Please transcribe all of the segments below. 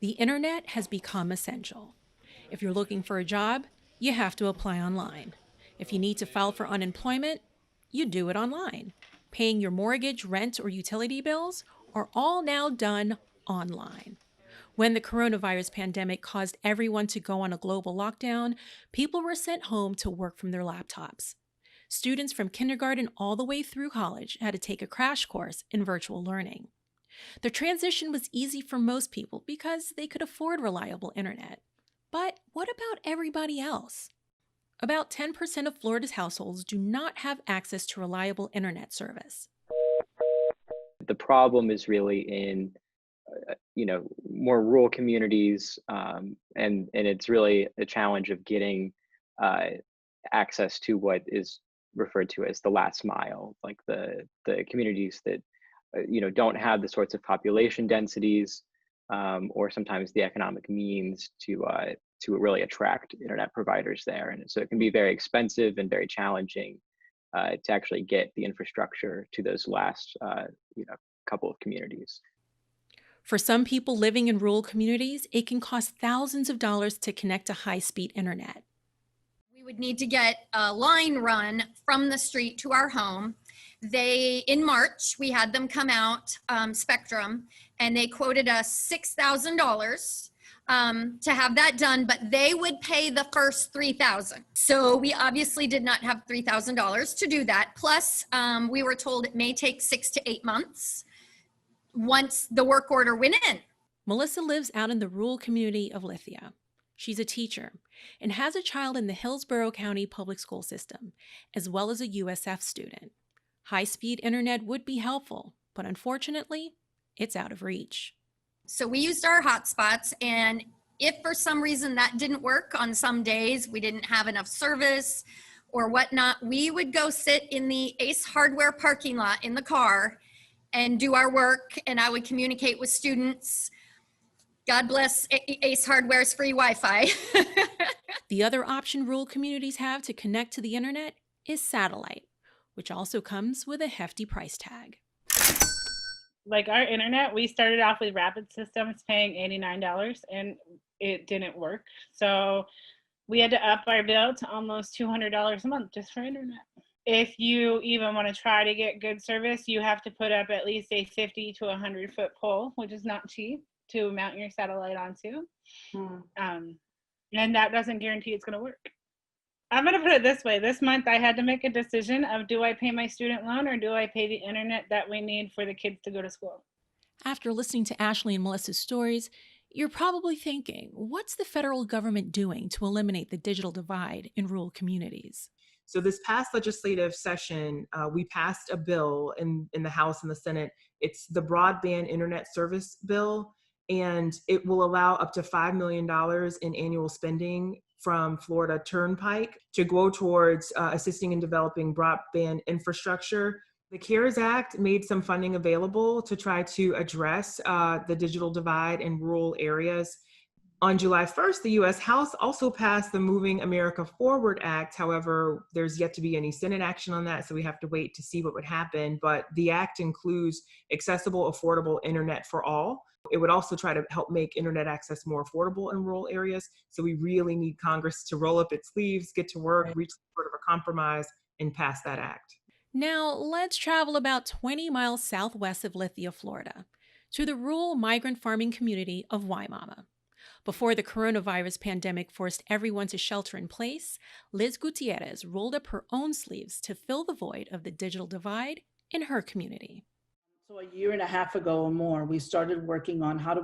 The internet has become essential. If you're looking for a job, you have to apply online. If you need to file for unemployment, you do it online. Paying your mortgage, rent, or utility bills are all now done online. When the coronavirus pandemic caused everyone to go on a global lockdown, people were sent home to work from their laptops. Students from kindergarten all the way through college had to take a crash course in virtual learning. The transition was easy for most people because they could afford reliable internet. But what about everybody else? About 10% of Florida's households do not have access to reliable internet service. The problem is really in more rural communities, and it's really a challenge of getting uh, access to what is referred to as the last mile, like the communities that don't have the sorts of population densities, or sometimes the economic means to really attract internet providers there, and so it can be very expensive and very challenging to actually get the infrastructure to those last couple of communities. For some people living in rural communities, it can cost thousands of dollars to connect to high-speed internet. We would need to get a line run from the street to our home. In March, we had them come out, Spectrum, and they quoted us $6,000 to have that done, but they would pay the first $3,000. So we obviously did not have $3,000 to do that. Plus, we were told it may take 6 to 8 months once the work order went in. Melissa lives out in the rural community of Lithia. She's a teacher and has a child in the Hillsborough County public school system, as well as a USF student. High-speed internet would be helpful, but unfortunately, it's out of reach. So we used our hotspots, and if for some reason that didn't work on some days, we didn't have enough service or whatnot, we would go sit in the Ace Hardware parking lot in the car and do our work, and I would communicate with students. God bless Ace Hardware's free Wi-Fi. The other option rural communities have to connect to the internet is satellite, which also comes with a hefty price tag. Like our internet, we started off with Rapid Systems paying $89 and it didn't work. So we had to up our bill to almost $200 a month just for internet. If you even want to try to get good service, you have to put up at least a 50 to 100 foot pole, which is not cheap to mount your satellite onto. And that doesn't guarantee it's going to work. I'm going to put it this way. This month I had to make a decision of, do I pay my student loan or do I pay the internet that we need for the kids to go to school? After listening to Ashley and Melissa's stories, you're probably thinking, what's the federal government doing to eliminate the digital divide in rural communities? So this past legislative session, we passed a bill in the House and the Senate. It's the Broadband Internet Service Bill, and it will allow up to $5 million in annual spending from Florida Turnpike to go towards assisting in developing broadband infrastructure. The CARES Act made some funding available to try to address the digital divide in rural areas. On July 1st, the U.S. House also passed the Moving America Forward Act. However, there's yet to be any Senate action on that, so we have to wait to see what would happen. But the act includes accessible, affordable internet for all. It would also try to help make internet access more affordable in rural areas. So we really need Congress to roll up its sleeves, get to work, reach sort of a compromise, and pass that act. Now, let's travel about 20 miles southwest of Lithia, Florida, to the rural migrant farming community of Waimama. Before the coronavirus pandemic forced everyone to shelter in place, Liz Gutierrez rolled up her own sleeves to fill the void of the digital divide in her community. So a year and a half ago or more, we started working on how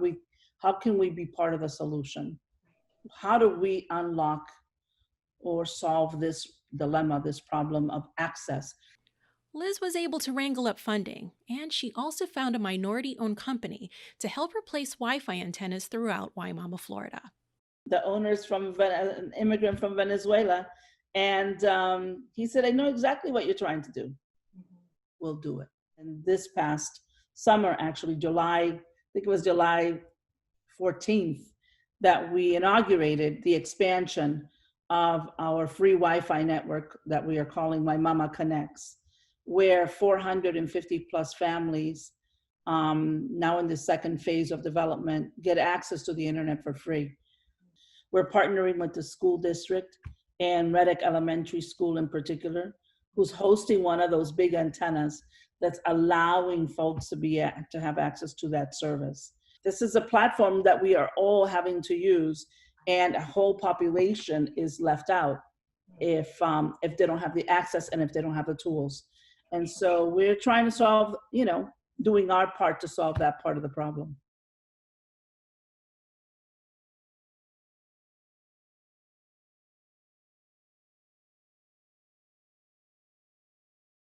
can we be part of the solution? How do we unlock or solve this dilemma, this problem of access? Liz was able to wrangle up funding, and she also found a minority-owned company to help replace Wi-Fi antennas throughout Waimama, Florida. The owner's an immigrant from Venezuela, and he said, I know exactly what you're trying to do. We'll do it. And this past summer, actually, I think it was July 14th, that we inaugurated the expansion of our free Wi-Fi network that we are calling Waimama Connects, where 450 plus families now in the second phase of development, get access to the internet for free. We're partnering with the school district and Reddick Elementary School in particular, who's hosting one of those big antennas that's allowing folks to have access to that service. This is a platform that we are all having to use, and a whole population is left out if they don't have the access and if they don't have the tools. And so we're trying to solve, doing our part to solve that part of the problem.